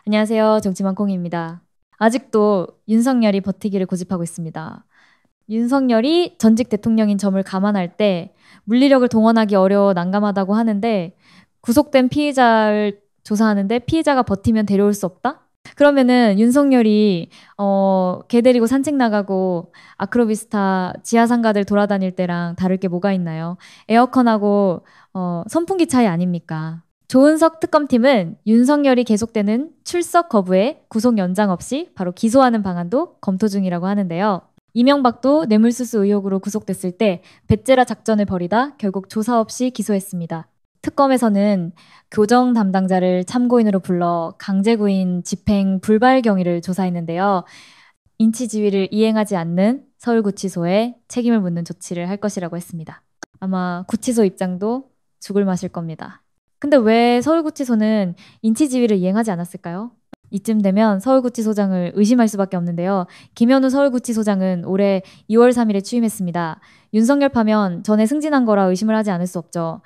안녕하세요. 정치만콩입니다. 아직도 윤석열이 버티기를 고집하고 있습니다. 윤석열이 전직 대통령인 점을 감안할 때 물리력을 동원하기 어려워 난감하다고 하는데 구속된 피의자를 조사하는데 피의자가 버티면 데려올 수 없다? 그러면은 윤석열이 개 데리고 산책 나가고 아크로비스타 지하상가들 돌아다닐 때랑 다를 게 뭐가 있나요? 에어컨하고 선풍기 차이 아닙니까? 조은석 특검팀은 윤석열이 계속되는 출석 거부에 구속 연장 없이 바로 기소하는 방안도 검토 중이라고 하는데요. 이명박도 뇌물수수 의혹으로 구속됐을 때 배째라 작전을 벌이다 결국 조사 없이 기소했습니다. 특검에서는 교정 담당자를 참고인으로 불러 강제구인 집행 불발 경위를 조사했는데요. 인치지휘를 이행하지 않는 서울구치소에 책임을 묻는 조치를 할 것이라고 했습니다. 아마 구치소 입장도 죽을 맛일 겁니다. 근데 왜 서울구치소는 인치지휘를 이행하지 않았을까요? 이쯤 되면 서울구치소장을 의심할 수밖에 없는데요. 김현우 서울구치소장은 올해 2월 3일에 취임했습니다. 윤석열 파면 전에 승진한 거라 의심을 하지 않을 수 없죠.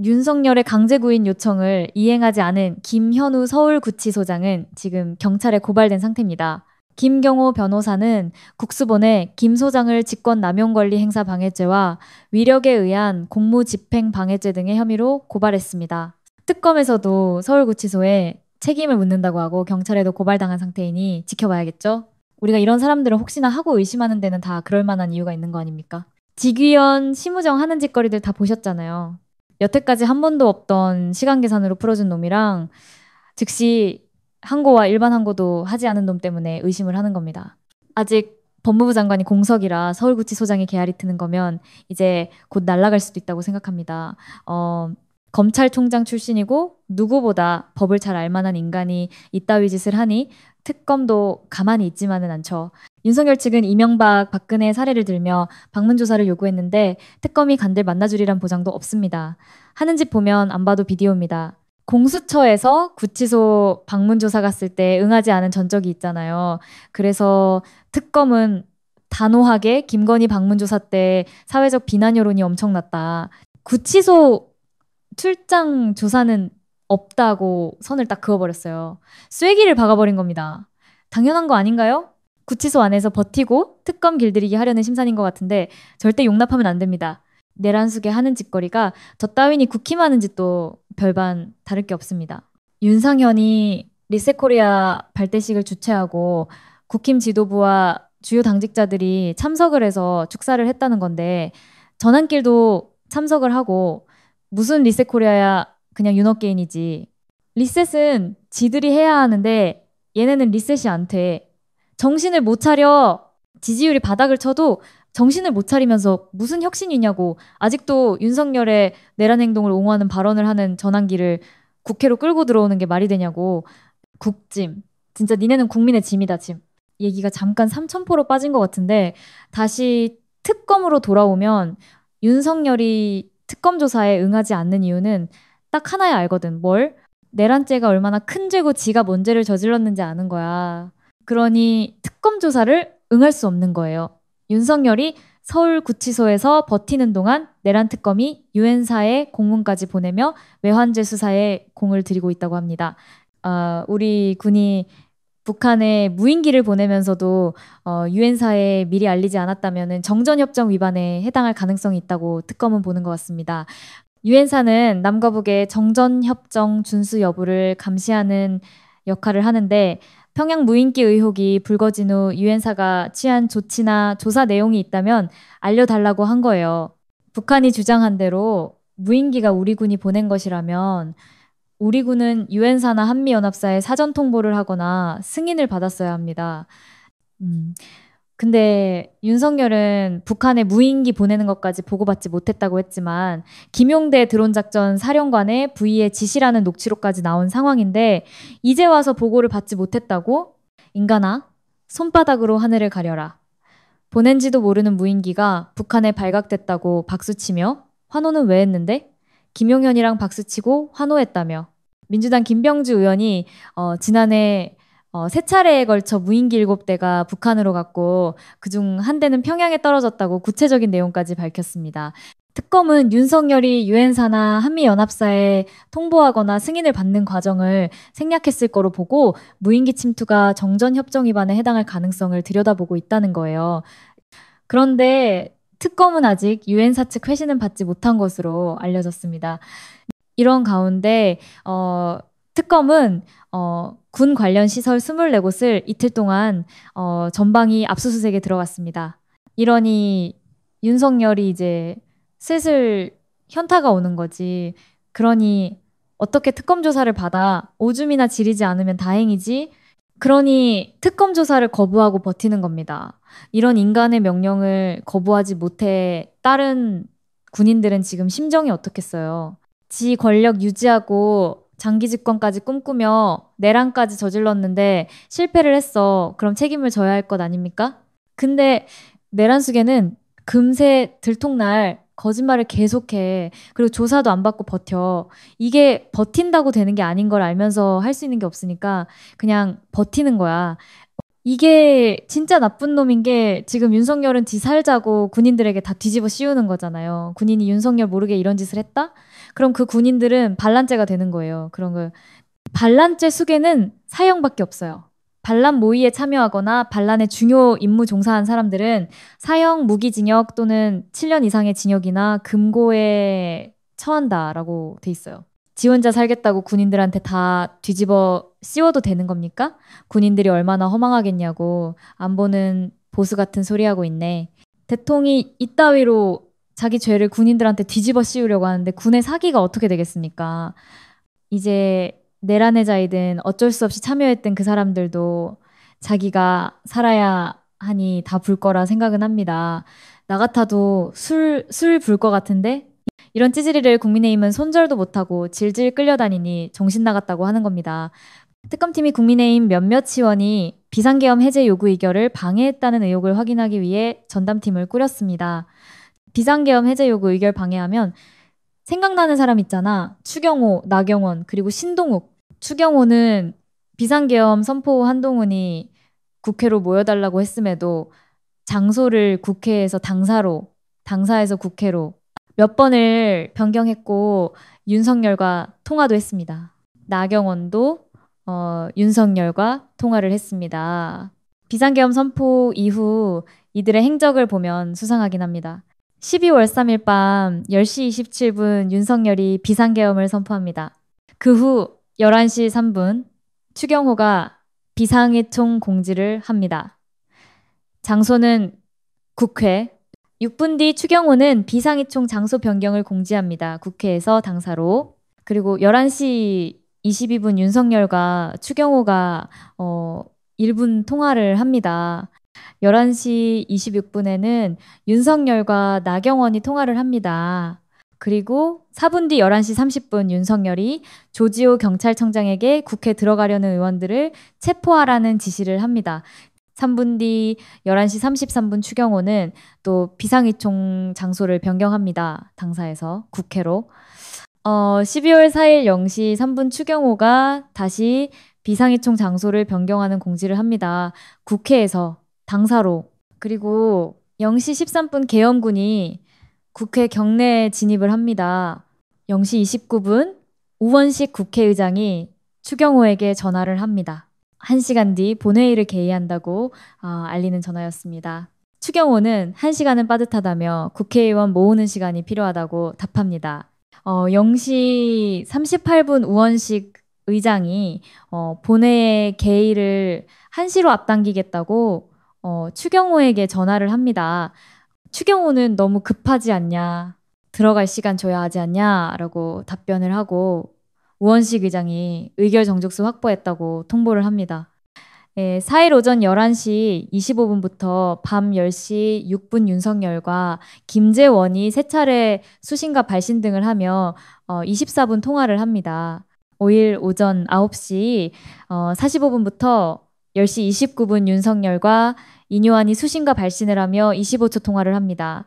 윤석열의 강제구인 요청을 이행하지 않은 김현우 서울구치소장은 지금 경찰에 고발된 상태입니다. 김경호 변호사는 국수본에 김 소장을 직권남용권리 행사 방해죄와 위력에 의한 공무집행 방해죄 등의 혐의로 고발했습니다. 특검에서도 서울구치소에 책임을 묻는다고 하고 경찰에도 고발당한 상태이니 지켜봐야겠죠? 우리가 이런 사람들은 혹시나 하고 의심하는 데는 다 그럴 만한 이유가 있는 거 아닙니까? 직위원 심우정 하는 짓거리들 다 보셨잖아요. 여태까지 한 번도 없던 시간 계산으로 풀어준 놈이랑 즉시 항고와 일반 항고도 하지 않은 놈 때문에 의심을 하는 겁니다. 아직 법무부 장관이 공석이라 서울구치소장이 개활이 트는 거면 이제 곧 날아갈 수도 있다고 생각합니다. 검찰총장 출신이고 누구보다 법을 잘 알만한 인간이 이따위 짓을 하니 특검도 가만히 있지만은 않죠. 윤석열 측은 이명박, 박근혜 사례를 들며 방문조사를 요구했는데 특검이 간들 만나주리란 보장도 없습니다. 하는 짓 보면 안 봐도 비디오입니다. 공수처에서 구치소 방문조사 갔을 때 응하지 않은 전적이 있잖아요. 그래서 특검은 단호하게 김건희 방문조사 때 사회적 비난 여론이 엄청났다. 구치소 출장 조사는 없다고 선을 딱 그어버렸어요. 쐐기를 박아버린 겁니다. 당연한 거 아닌가요? 구치소 안에서 버티고 특검 길들이기 하려는 심산인 것 같은데 절대 용납하면 안 됩니다. 내란숙에 하는 짓거리가 저 따윈이 국힘하는 짓도 별반 다를 게 없습니다. 윤상현이 리셋코리아 발대식을 주최하고 국힘 지도부와 주요 당직자들이 참석을 해서 축사를 했다는 건데 전환길도 참석을 하고 무슨 리셋코리아야 그냥 윤어게인이지. 리셋은 지들이 해야 하는데 얘네는 리셋이 안 돼. 정신을 못 차려. 지지율이 바닥을 쳐도 정신을 못 차리면서 무슨 혁신이냐고 아직도 윤석열의 내란 행동을 옹호하는 발언을 하는 전환기를 국회로 끌고 들어오는 게 말이 되냐고. 국짐. 진짜 니네는 국민의 짐이다, 짐. 얘기가 잠깐 삼천포로 빠진 것 같은데 다시 특검으로 돌아오면 윤석열이 특검 조사에 응하지 않는 이유는 딱 하나야 알거든. 뭘? 내란죄가 얼마나 큰 죄고 지가 뭔 죄를 저질렀는지 아는 거야. 그러니 특검 조사를 응할 수 없는 거예요. 윤석열이 서울구치소에서 버티는 동안 내란 특검이 유엔사에 공문까지 보내며 외환죄 수사에 공을 들이고 있다고 합니다. 우리 군이 북한에 무인기를 보내면서도 유엔사에 미리 알리지 않았다면 정전협정 위반에 해당할 가능성이 있다고 특검은 보는 것 같습니다. 유엔사는 남과 북의 정전협정 준수 여부를 감시하는 역할을 하는데 평양 무인기 의혹이 불거진 후 유엔사가 취한 조치나 조사 내용이 있다면 알려달라고 한 거예요. 북한이 주장한 대로 무인기가 우리 군이 보낸 것이라면 우리 군은 유엔사나 한미연합사에 사전 통보를 하거나 승인을 받았어야 합니다. 근데 윤석열은 북한에 무인기 보내는 것까지 보고받지 못했다고 했지만 김용대 드론작전 사령관의 부의의 지시라는 녹취록까지 나온 상황인데 이제 와서 보고를 받지 못했다고? 인간아, 손바닥으로 하늘을 가려라. 보낸지도 모르는 무인기가 북한에 발각됐다고 박수치며 환호는 왜 했는데? 김용현이랑 박수치고 환호했다며. 민주당 김병주 의원이 지난해 세 차례에 걸쳐 무인기 7대가 북한으로 갔고 그중 한 대는 평양에 떨어졌다고 구체적인 내용까지 밝혔습니다. 특검은 윤석열이 유엔사나 한미연합사에 통보하거나 승인을 받는 과정을 생략했을 거로 보고 무인기 침투가 정전협정 위반에 해당할 가능성을 들여다보고 있다는 거예요. 그런데 특검은 아직 유엔사 측 회신은 받지 못한 것으로 알려졌습니다. 이런 가운데 특검은 군 관련 시설 24곳을 이틀 동안 전방위 압수수색에 들어갔습니다. 이러니 윤석열이 이제 슬슬 현타가 오는 거지. 그러니 어떻게 특검 조사를 받아 오줌이나 지리지 않으면 다행이지. 그러니 특검 조사를 거부하고 버티는 겁니다. 이런 인간의 명령을 거부하지 못해 다른 군인들은 지금 심정이 어떻겠어요. 지 권력 유지하고 장기 집권까지 꿈꾸며 내란까지 저질렀는데 실패를 했어. 그럼 책임을 져야 할 것 아닙니까? 근데 내란 수계는 금세 들통날 거짓말을 계속해. 그리고 조사도 안 받고 버텨. 이게 버틴다고 되는 게 아닌 걸 알면서 할 수 있는 게 없으니까 그냥 버티는 거야. 이게 진짜 나쁜 놈인 게 지금 윤석열은 지 살자고 군인들에게 다 뒤집어 씌우는 거잖아요. 군인이 윤석열 모르게 이런 짓을 했다? 그럼 그 군인들은 반란죄가 되는 거예요. 그런 거. 반란죄 수괴는 사형밖에 없어요. 반란 모의에 참여하거나 반란의 중요 임무 종사한 사람들은 사형, 무기징역 또는 7년 이상의 징역이나 금고에 처한다라고 돼 있어요. 지 혼자 살겠다고 군인들한테 다 뒤집어 씌워도 되는 겁니까? 군인들이 얼마나 허망하겠냐고 안보는 보수 같은 소리 하고 있네. 대통령이 이따위로 자기 죄를 군인들한테 뒤집어 씌우려고 하는데 군의 사기가 어떻게 되겠습니까? 이제 내란의 자이든 어쩔 수 없이 참여했던 그 사람들도 자기가 살아야 하니 다 불 거라 생각은 합니다. 나 같아도 술 불 것 같은데 이런 찌질이를 국민의힘은 손절도 못하고 질질 끌려다니니 정신 나갔다고 하는 겁니다. 특검팀이 국민의힘 몇몇 의원이 비상계엄 해제 요구 의결을 방해했다는 의혹을 확인하기 위해 전담팀을 꾸렸습니다. 비상계엄 해제 요구 의결 방해하면 생각나는 사람 있잖아. 추경호, 나경원, 그리고 신동욱. 추경호는 비상계엄 선포 한동훈이 국회로 모여달라고 했음에도 장소를 국회에서 당사로, 당사에서 국회로 몇 번을 변경했고 윤석열과 통화도 했습니다. 나경원도 윤석열과 통화를 했습니다. 비상계엄 선포 이후 이들의 행적을 보면 수상하긴 합니다. 12월 3일 밤 10시 27분 윤석열이 비상계엄을 선포합니다. 그 후 11시 3분 추경호가 비상의총 공지를 합니다. 장소는 국회. 6분 뒤 추경호는 비상의총 장소 변경을 공지합니다. 국회에서 당사로. 그리고 11시 22분 윤석열과 추경호가 1분 통화를 합니다. 11시 26분에는 윤석열과 나경원이 통화를 합니다. 그리고 4분 뒤 11시 30분 윤석열이 조지호 경찰청장에게 국회 들어가려는 의원들을 체포하라는 지시를 합니다. 3분 뒤 11시 33분 추경호는 또 비상의총 장소를 변경합니다. 당사에서 국회로. 12월 4일 0시 3분 추경호가 다시 비상의총 장소를 변경하는 공지를 합니다. 국회에서 당사로. 그리고 0시 13분 계엄군이 국회 경내에 진입을 합니다. 0시 29분 우원식 국회의장이 추경호에게 전화를 합니다. 1시간 뒤 본회의를 개의한다고 알리는 전화였습니다. 추경호는 1시간은 빠듯하다며 국회의원 모으는 시간이 필요하다고 답합니다. 0시 38분 우원식 의장이 본회의 개의를 1시로 앞당기겠다고 추경호에게 전화를 합니다. 추경호는 너무 급하지 않냐, 들어갈 시간 줘야 하지 않냐 라고 답변을 하고 우원식 의장이 의결 정족수 확보했다고 통보를 합니다. 4일 오전 11시 25분부터 밤 10시 6분 윤석열과 김재원이 세 차례 수신과 발신 등을 하며 24분 통화를 합니다. 5일 오전 9시 45분부터 10시 29분 윤석열과 이뇨한이 수신과 발신을 하며 25초 통화를 합니다.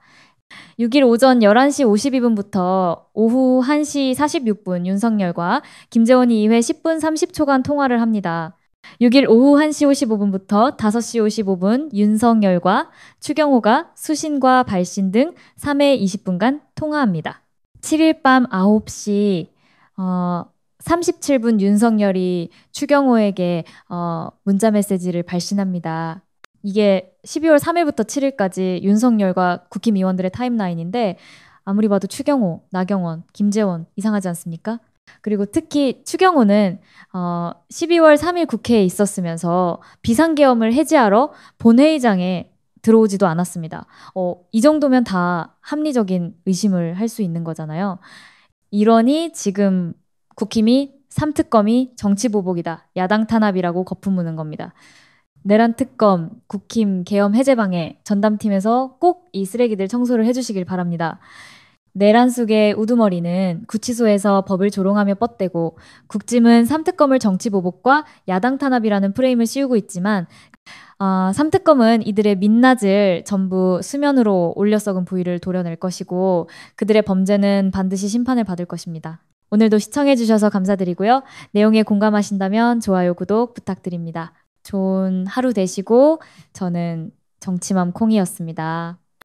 6일 오전 11시 52분부터 오후 1시 46분 윤석열과 김재원이 이회 10분 30초간 통화를 합니다. 6일 오후 1시 55분부터 5시 55분 윤석열과 추경호가 수신과 발신 등 3회 20분간 통화합니다. 7일 밤 9시 37분 윤석열이 추경호에게 문자 메시지를 발신합니다. 이게 12월 3일부터 7일까지 윤석열과 국힘의원들의 타임라인인데 아무리 봐도 추경호, 나경원, 김재원 이상하지 않습니까? 그리고 특히 추경호는 12월 3일 국회에 있었으면서 비상계엄을 해제하러 본회의장에 들어오지도 않았습니다. 이 정도면 다 합리적인 의심을 할 수 있는 거잖아요. 이러니 지금 국힘이 삼특검이 정치보복이다, 야당 탄압이라고 거품무는 겁니다. 내란 특검, 국힘 계엄 해제방해 전담팀에서 꼭 이 쓰레기들 청소를 해주시길 바랍니다. 내란 속의 우두머리는 구치소에서 법을 조롱하며 뻗대고 국짐은 삼특검을 정치보복과 야당 탄압이라는 프레임을 씌우고 있지만 삼특검은 이들의 민낯을 전부 수면으로 올려 썩은 부위를 도려낼 것이고 그들의 범죄는 반드시 심판을 받을 것입니다. 오늘도 시청해주셔서 감사드리고요. 내용에 공감하신다면 좋아요, 구독 부탁드립니다. 좋은 하루 되시고 저는 정치맘 콩이었습니다.